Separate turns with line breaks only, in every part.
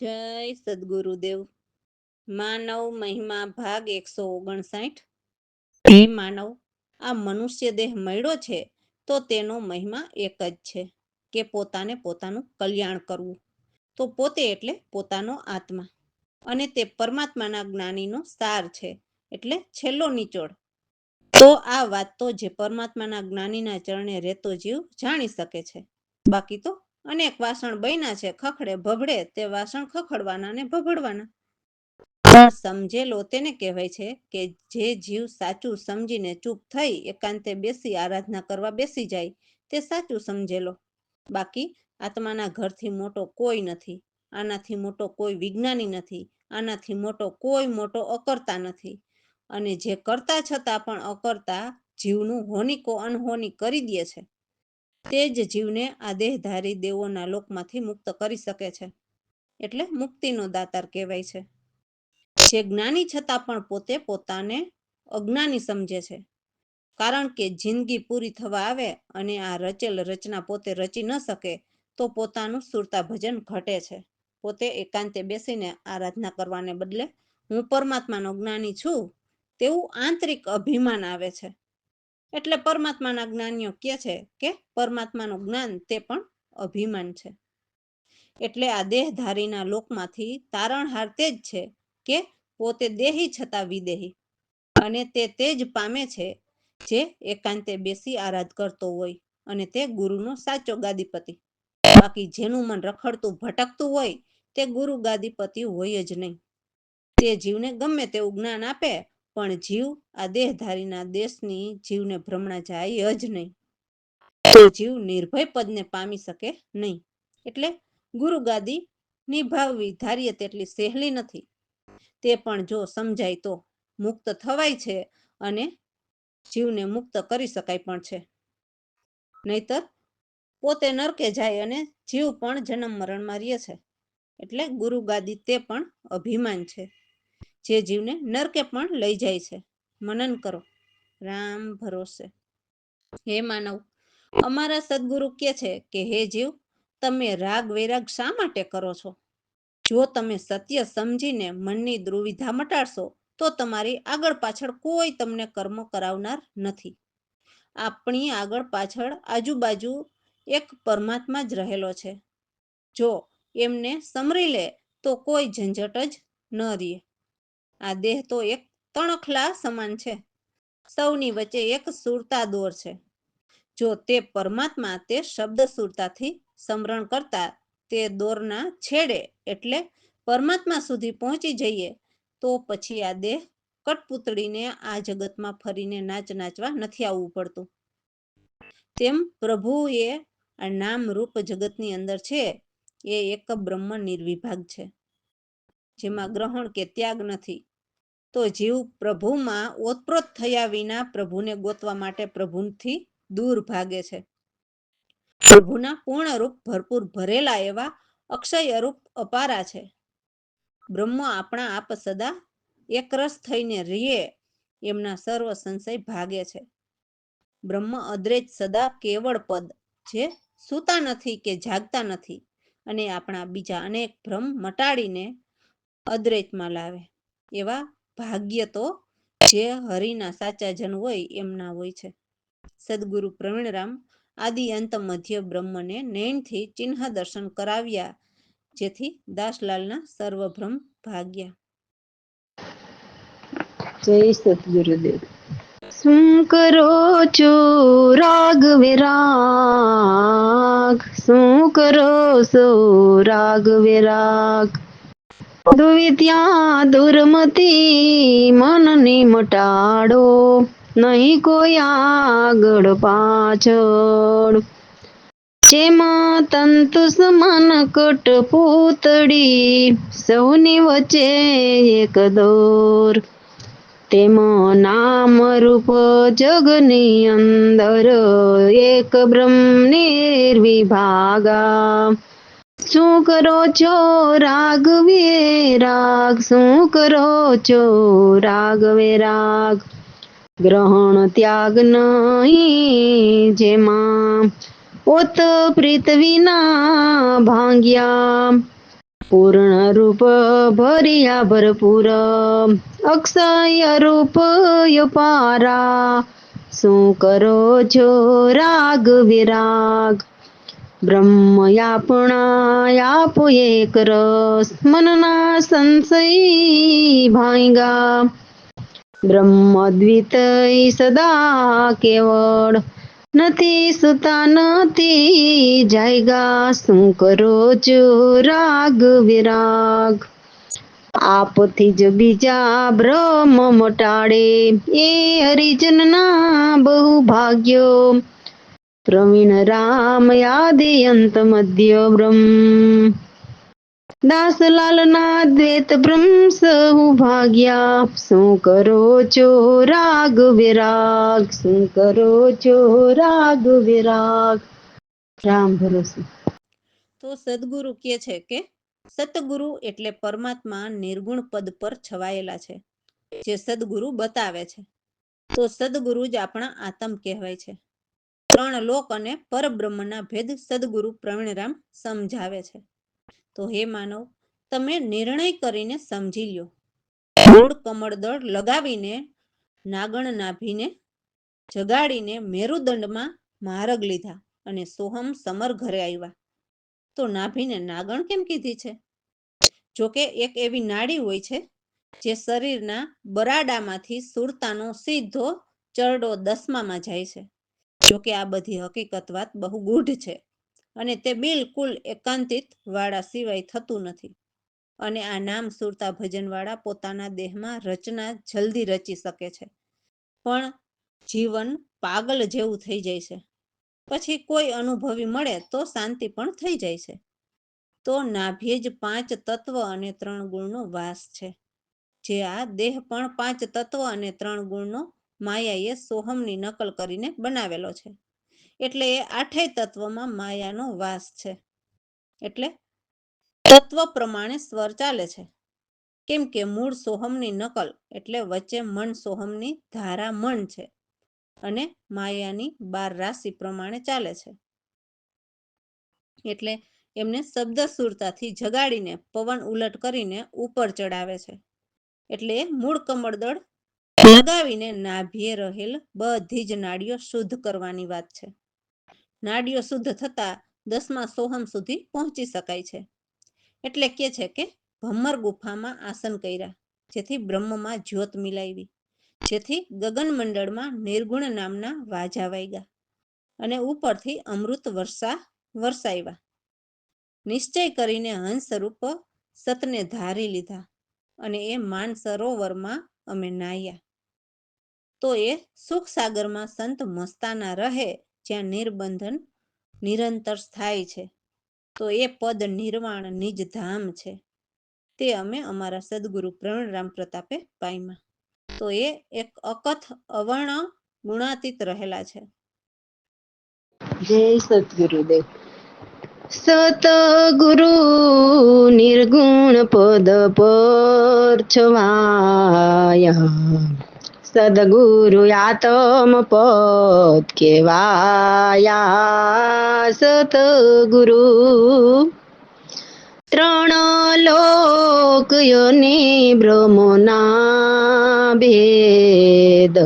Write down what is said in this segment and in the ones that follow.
જય સદગુરુદેવ. માનવ મહિમા ભાગ 159. હે માનવ, આ મનુષ્ય દેહ મળ્યો છે તો તેનો મહિમા એક જ છે કે પોતાને પોતાનું કલ્યાણ કરવું. તો પોતે એટલે પોતાનો આત્મા, અને તે પરમાત્માના જ્ઞાનીનો સાર છે, એટલે છેલ્લો નિચોડ. તો આ વાત તો જે પરમાત્માના જ્ઞાનીના ચરણે રહેતો જીવ જાણી શકે છે. બાકી તો અનેક વાસણ બન્યા છે, ખખડે ભભડે તે વાસણ ખખડવાના ને ભભડવાના. પણ સમજેલો તેને કહેવાય છે કે જે જીવ સાચું સમજીને ચૂપ થઈ એકાંતે બેસી આરાધના કરવા બેસી જાય તે સાચું સમજેલો. બાકી આત્માના ઘરથી મોટો કોઈ નથી, આનાથી મોટો કોઈ વિજ્ઞાની નથી, આનાથી મોટો કોઈ મોટો અકર્તા નથી. અને જે કરતા છતાં પણ અકર્તા જીવનું હોનિકો અનહોની કરી દે છે, તે જ જીવને આ દેહધારી દેવોના લોકમાંથી મુક્ત કરી શકે છે. એટલે મુક્તિનો દાતાર કહેવાય છે. જે જ્ઞાની છતાં પણ પોતે પોતાને અજ્ઞાની સમજે છે, કારણ કે જિંદગી પૂરી થવા આવે અને આ રચેલ રચના પોતે રચી ન શકે તો પોતાનું સુરતા ભજન ઘટે છે. પોતે એકાંતે બેસીને આરાધના કરવાને બદલે હું પરમાત્માનો જ્ઞાની છું તેવું આંતરિક અભિમાન આવે છે. એટલે પરમાત્માના જ્ઞાનીઓ કહે છે કે પરમાત્માનું જ્ઞાન તે પણ અભિમાન છે. એટલે આ દેહધારીના લોકમાંથી તારણહાર તે જ છે કે પોતે દેહી છતાં વિદેહી, અને તે જ પામે છે જે એકાંતે બેસી આરાધ કરતો હોય, અને તે ગુરુનો સાચો ગાદીપતિ. બાકી જેનું મન રખડતું ભટકતું હોય તે ગુરુ ગાદીપતિ હોય જ નહીં. તે જીવને ગમે તેવું જ્ઞાન આપે પણ જીવ આ દેહધારીના દેશની જીવને ભ્રમણા જાય જ નહીં. તો જીવ નિર્ભય પદને પામી શકે નહીં. એટલે ગુરુ ગાદી નિભાવવી ધારીએ તેટલી સહેલી નથી. તે પણ જો સમજાય તો મુક્ત થવાય છે, અને જીવને મુક્ત કરી શકાય પણ છે. નહીતર પોતે નરકે જાય અને જીવ પણ જન્મ મરણમાં રહે છે. એટલે ગુરુ ગાદી તે પણ અભિમાન છે, જે જીવને નરકે પણ લઈ જાય છે. મનન કરો. રામ ભરોસે. હે માનવ, અમારા સદગુરુ કહે છે કે હે જીવ, તમે રાગ વૈરાગ શા માટે કરો છો? જો તમે સત્ય સમજીને મનની દુવિધા મટાડશો તો તમારી આગળ પાછળ કોઈ તમને કર્મ કરાવનાર નથી. આપણી આગળ પાછળ આજુબાજુ એક પરમાત્મા જ રહેલો છે. જો એમને સમરી લે તો કોઈ ઝંઝટ જ ન રહે. આ દેહ તો એક તણખલા સમાન છે, સૌની વચ્ચે એક સુરતા દોર છે. જો તે પરમાત્મા તે શબ્દ સુરતાથી સમરણ કરતા તે દોરના છેડે એટલે પરમાત્મા સુધી પહોંચી જઈએ તો પછી આ દેહ કટપુતળીને આ જગતમાં ફરીને નાચવા નથી આવવું પડતું. તેમ પ્રભુએ આ નામ રૂપ જગતની અંદર છે એ એક બ્રહ્મ નિર્વિભાગ છે, જેમાં ગ્રહણ કે ત્યાગ નથી. તો જીવ પ્રભુમાં ઓતપ્રોત થયા વિના પ્રભુને ગોતવા માટે પ્રભુથી દૂર ભાગે છે. પ્રભુના પૂર્ણ રૂપ ભરપૂર ભરેલા એવા અક્ષય રૂપ અપારા છે. બ્રહ્મ આપણા આપ સદા એકરસ થઈને રહીએ એમના સર્વ સંશય ભાગે છે. બ્રહ્મ અદ્રૈત સદા કેવળ પદ, જે સૂતા નથી કે જાગતા નથી, અને આપણા બીજા અનેક ભ્રમ મટાડીને અદ્વૈતમાં લાવે. એવા ભાગ્ય તો જે હરિના સાચા જન હોય એમના હોય છે. સદગુરુ પ્રવીણરામ આદિ અંત મધ્ય બ્રહ્મને નયનથી ચિહ્ન દર્શન કરાવ્યા, જેથી દાસલાલના સર્વભ્રમ ભાગ્યા.
જય સતગુરુદેવ. શું કરો છો રાઘવે રાગ, શું કરો છો રાઘવે રાગ? દુવિધ્યા દુર્મતી મનની મટાડો, નહીં કોઈ આગળ પાછળ. જેમાં તંતુ સમાન કટપૂતળી, સૌની વચ્ચે એક દોર. તેમાં નામ રૂપ જગની અંદર એક બ્રહ્મ નિર્વિભાગા. શું કરો છો રાઘવે રાગ, શું કરો છો રાઘવે રાગ? ગ્રહણ ત્યાગ નહીં જેમાં ઓત પ્રીત વિના ભાંગ્યા. પૂર્ણ રૂપ ભર્યા ભરપૂર અક્ષય રૂપ પારા શું કરો છો રાગ વિરાગ બ્રહ્મ આપણા આપો એક રસ મનના સંશય ભાંગા બ્રહ્મ દ્વિતય સદા કેવળ નથી સુતા નથી જાયગા શું કરો છો રાગ વિરાગ આપથી જ બીજા બ્રહ્મ મટાડે એ હરિજનના બહુ ભાગ્યો પ્રવીણ રામ યાદિ અંત મધ્ય બ્રહ્મ દાસલાલ ના દ્વેત બ્રહ્મ સહુ ભાગ્યા શું કરો છો રાગ વિરાગ શું કરો છો રાગ વિરાગ રામ ભરોસે
તો સદગુરુ કહે છે કે સતગુરુ એટલે પરમાત્મા નિર્ગુણ પદ પર છવાયેલા છે, જે સદગુરુ બતાવે છે. તો સદગુરુ જ આપણા આત્મ કહેવાય છે. ત્રણ લોક અને પરબ્રહ્મના ભેદ સદગુરુ પ્રવીણરામ સમજાવે છે. તો હે માનવ, તમે નિર્ણય કરીને સમજી લ્યો. મૂળ કમળદળ લગાવીને નાગણ નાભીને જગાડીને મેરુદંડમાં માર્ગ લીધા અને સોહમ સમર ઘરે આવ્યા. તો નાભીને નાગણ કેમ કીધી છે? જોકે એક એવી નાડી હોય છે જે શરીરના બરાડામાંથી સુરતાનો સીધો ચરડો દસમામાં જાય છે. જોકે આ બધી હકીકત વાત બહુ ગૂઢ છે અને તે બિલકુલ એકાંતિત વાળા સિવાય થતું નથી. અને આ નામ સુરતા ભજનવાળા પોતાના દેહમાં રચના જલ્દી રચી શકે છે, પણ જીવન પાગલ જેવું થઈ જાય છે. પછી કોઈ અનુભવી મળે તો શાંતિ પણ થઈ જાય છે. તો નાભીએ જ 5 તત્વ અને 3 ગુણનો વાસ છે. જે આ દેહ પણ 5 તત્વ અને 3 ગુણનો માયાએ સોહમની નકલ કરીને બનાવેલો છે. એટલે એ 8 તત્વમાં માયાનો વાસ છે. એટલે તત્વ પ્રમાણે સ્વર ચાલે છે. કેમ કે મૂળ સોહમની નકલ એટલે વચ્ચે મન સોહમની ધારા મન છે અને માયાની 12 રાશિ પ્રમાણે ચાલે છે. એટલે એમને શબ્દ સુરતાથી જગાડીને પવન ઉલટ કરીને ઉપર ચડાવે છે. એટલે મૂળ કમળદળ લગાવીને નાભીએ રહેલ બધી જ નાડીઓ શુદ્ધ કરવાની વાત છે. નાડીઓ શુદ્ધ થતા 10મા સોહમ સુધી પહોંચી શકાય છે. એટલે કે છે કે ભમ્મર ગુફામાં આસન કર્યા, જેથી બ્રહ્મમાં જ્યોત મિલાવી, જેથી ગગન મંડળમાં નિર્ગુણ નામના વાજા વાગ્યા અને ઉપરથી અમૃત વરસાવ્યા. નિશ્ચય કરીને હંસ રૂપ સતને ધારી લીધા અને એ માન સરોવરમાં અમે નાહ્યા. તો એ સુખ સાગરમાં સંત મસ્તાના રહે, જ્યાં નિર્બંધન નિરંતર સ્થાય છે. તો એ પદ નિર્વાણ નિજ ધામ છે. તે અમે અમારા સદગુરુ પ્રવીણરામ પ્રતાપે પામ્યા. તો એ એક અકથ અવર્ણ ગુણાતીત રહેલા છે.
જય સદગુરુદેવ. સતગુરુ નિર્ગુણ પદ પર છવાયા, સદગુરુ આત્મ પદ કેવાયા. સતગુરુ ત્રણ લોકયોને બ્રહ્મના ભેદ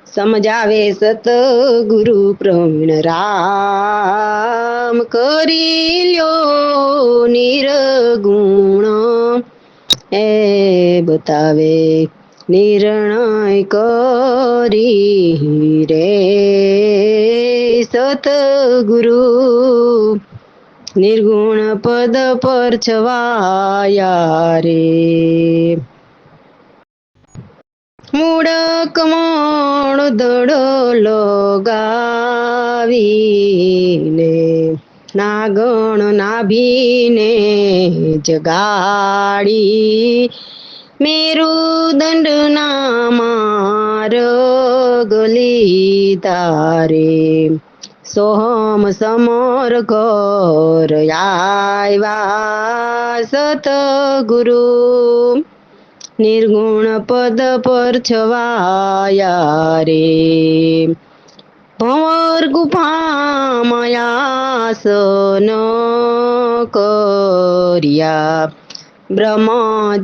સમજાવે સતગુરુ પ્રવીણરામ. કરી લ્યો નિર્ગુણ એ બતાવે નિર્ણય કરી રે. સતગુરુ નિર્ગુણ પદ પર છવાયા રે. મૂળ કમળ દળ લગાવીને નાગણ નાભીને જગાડી, મેરુદંડના માર્ગ લીધા રે. સોહમ સમર ઘર આવ્યા. સતગુરુ નિર્ગુણ પદ પર છવાયા રે. ભંવર ગુફામાં આસન કર્યા બ્રહ્મ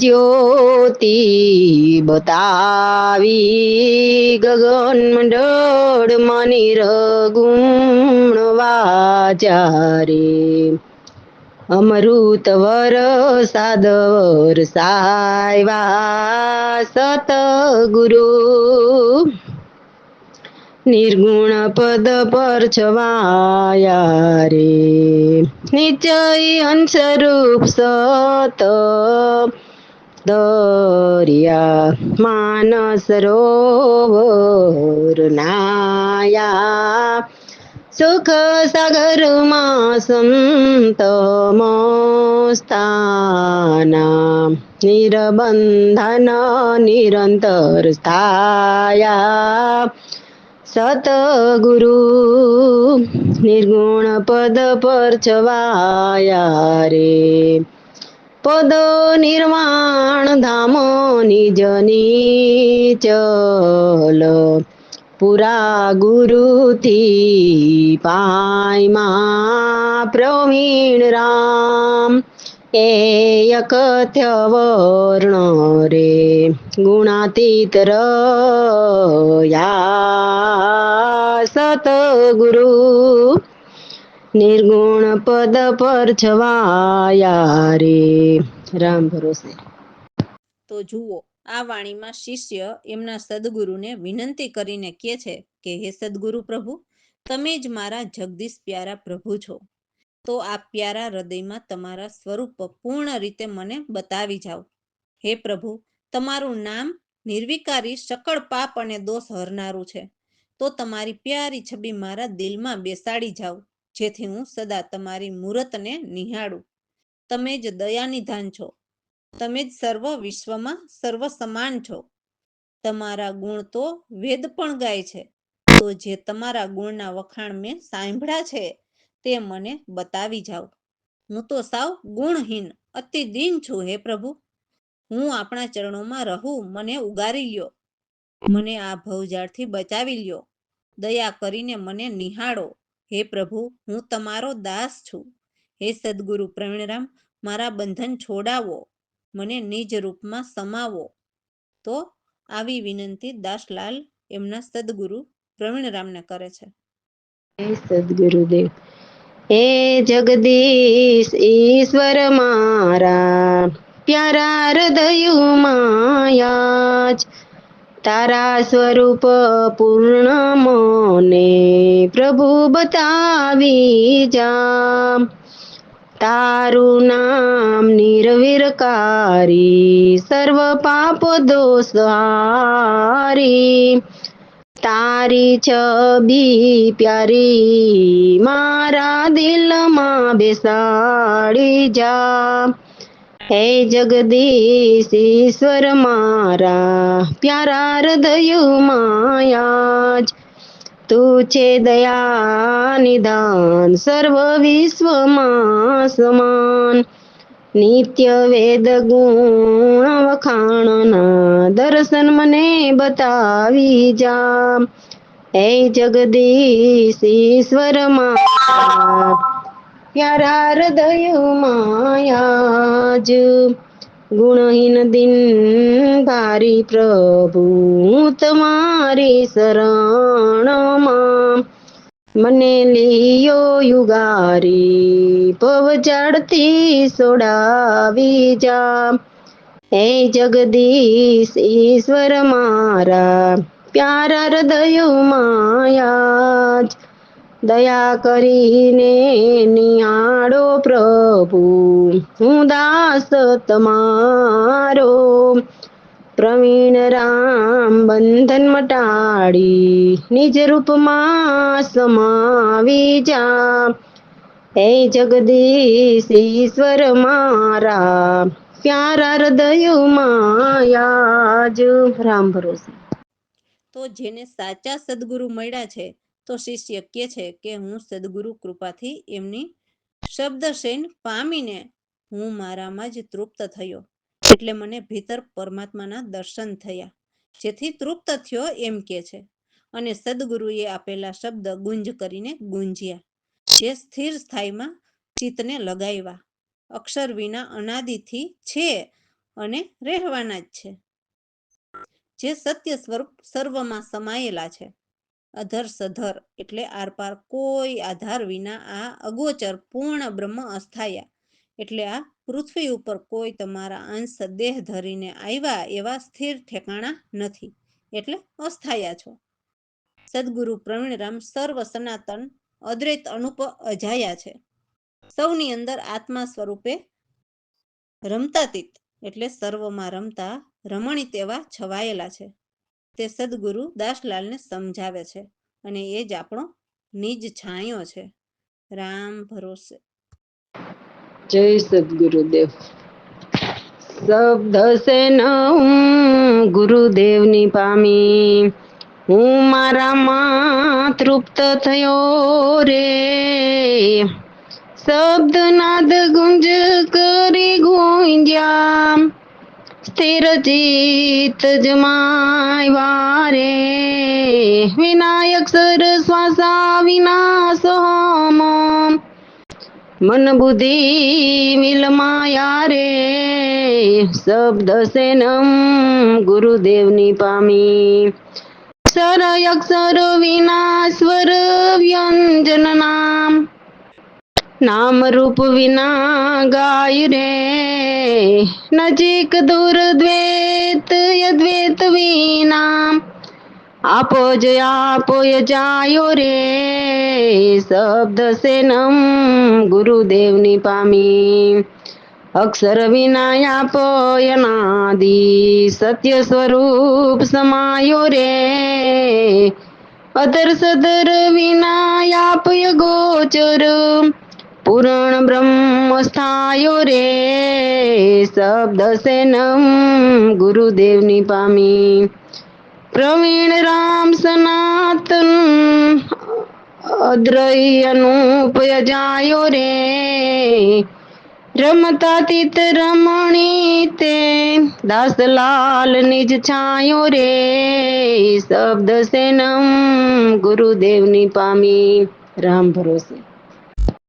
જ્યોતિ બતાવી ગગન મંડળ નિર્ગુણ વાચારે અમૃત વરસાદ વરસાવ્યા સતગુરુ નિર્ગુણ પદ પર છવાયા રે નિશ્ચય અંશ રૂપ સત દરિયા માનસ સરોવર નાયા સુખ સાગરમાં સંત મોસ્તાના નિરબંધન નિરંતર સ્થાયા સતગુરુ નિર્ગુણ પદ પર છવાયા રે પદો નિર્વાણ ધામ નિજ નીચલ પુરા ગુરુથી પાયમાં પ્રવીણ રામ એ અકથ્ય વર્ણ રે ગુણાતીત રહ્યા સતગુરુ નિર્ગુણ પદ પર છવાયા રે રામ ભરોસે.
તો જુઓ, આ વાણીમાં શિષ્ય એમના સદગુરુને વિનંતી કરીને કહે છે કે હે સદગુરુ પ્રભુ, તમે જ મારા જગદીશ પ્યારા પ્રભુ છો. તો આ પ્યારા હૃદયમાં તમારા સ્વરૂપ પૂર્ણ રીતે મને બતાવી જાઓ. હે પ્રભુ, તમારું નામ નિર્વિકારી સકળ પાપ અને દોષ હરનારું છે. તો તમારી પ્યારી છબી મારા દિલમાં બેસાડી જાઓ, જેથી હું સદા તમારી મૂરતને નિહાળું. તમે જ દયાનિધાન છો. તમે જ સર્વ વિશ્વમાં સર્વ સમાન છો. તમારા ગુણ તો વેદ પણ ગાય છે. તો જે તમારા ગુણના વખાણ મેં સાંભળ્યા છે તે મને બતાવી જાઓ. હું તો સાવ ગુણહીન અતિ દીન છું. હે પ્રભુ, હું આપણા ચરણોમાં રહું, મને ઉગારી લ્યો. મને આ ભવજાળથી બચાવી લ્યો. દયા કરીને મને નિહાળો. હે પ્રભુ, હું તમારો દાસ છું. હે સદગુરુ પ્રવીણરામ, મારા બંધન છોડાવો, મને નિજ રૂપમાં સમાવો. તો આવી વિનંતી દાસલાલ એમના સદગુરુ પ્રવીણરામને કરે છે.
હે સદગુરુદેવ. હે જગદીશ ઈશ્વર મારા પ્યારા હૃદયમાં આજ તારા સ્વરૂપ પૂર્ણ મને પ્રભુ બતાવી જા. તારું નામ નિર્વિરકારી સર્વ પાપ દોષ હારી તારી છબી પ્યારી મારા દિલમાં બેસાડી જા. હે જગદીશ ઈશ્વર મારા પ્યારા હૃદયમાં આજ તું છે દયા નિદાન સર્વ વિશ્વમાં સમાન નિત્ય વેદ ગુણ વખાણના દર્શન મને બતાવી જા. હે જગદીશ ઈશ્વર મારા પ્યારા હૃદયમાં આજ ગુણહીન દિન ધારી પ્રભુ તમારી શરણમાં મને લિયો યુગારી પવચડતી સોડાવી જા. હે જગદીશ ઈશ્વર મારા પ્યારા હૃદયમાં આજ દયા કરીને નિહાળો પ્રભુ હું દાસ તમારો પ્રવીણ રામ બંધન મટાડી નિજ રૂપમાં સમાવી જા. હે જગદીશ ઈશ્વર મારા પ્યારા હૃદયમાં આજ રામ ભરોસે.
તો જેને સાચા સદગુરુ મળ્યા છે તો શિષ્ય કહે છે કે હું સદગુરુ કૃપાથી એમની શબ્દશૈન પામીને હું મારામાં જ તૃપ્ત થયો. એટલે મને ભીતર પરમાત્માના દર્શન થયા, જેથી તૃપ્ત થયો એમ કે છે. અને સદગુરુએ આપેલા શબ્દ ગુંજ કરીને ગુંજ્યા, જે સ્થિર સ્થાયીમાં ચિત્તને લગાવ્યા. અક્ષર વિના અનાદિથી છે અને રહેવાના જ છે, જે સત્ય સ્વરૂપ સર્વમાં સમાયેલા છે. અધર સધર એટલે આરપાર કોઈ આધાર વિના આ અગોચર પૂર્ણ બ્રહ્મ અસ્થાયા એટલે આ પૃથ્વી ઉપર કોઈ તમારા અંશ દેહ ધરીને આવ્યા એવા સ્થિર ઠેકાણા નથી, એટલે અસ્થાયા છો. સદગુરુ પ્રવીણરામ સર્વ સનાતન અદ્વૈત અનુપ અજાયા છે. સૌની અંદર આત્મા સ્વરૂપે રમતાતીત એટલે સર્વમાં રમતા રમણીત એવા છવાયેલા છે. તે સદગુરુ દાસલાલને સમજાવે છે અને એ જ આપણો નિજ છાંયો છે. રામ ભરોસે.
જય સદગુરુદેવ. શબ્દ સે હું ગુરુદેવની પામી, હું મારામાં તૃપ્ત થયો રે. શબ્દ નાદ ગુંજ કરી ગુંજ્યા, સ્થિર ચિત્ત જમાવ્યા રે. વિનાયક સરશ્વાસા વિનાશ હોમ, મન બુદ્ધિ મિલમાયા રે. શબ્દ સેનમ ગુરુદેવની પામી, અક્ષર અક્ષર વિના સ્વર વ્યંજન નામ, નામ રૂપ વિના ગાય રે. નજીક દૂર દ્વૈત અદ્વૈત વિના, આપો જ જાયો રે. શબ્દ સેનમ ગુરુદેવની પામી, અક્ષર વિના આપો અનાદિ, સત્ય સ્વરૂપ સમાયો રે. અધર સધર વિના આપય ગોચર, પૂર્ણ બ્રહ્મ સ્થાયો રે. શબ્દ સેનમ ગુરુદેવની પામી, પ્રવીણ રામ સનાતન અદ્રય અનુપય જાયો રે. રમતાતીત રમણી તે દાસલાલ નિજ છાયો રે. શબ્દ સેનમ ગુરુદેવની પામી. રામ ભરોસે.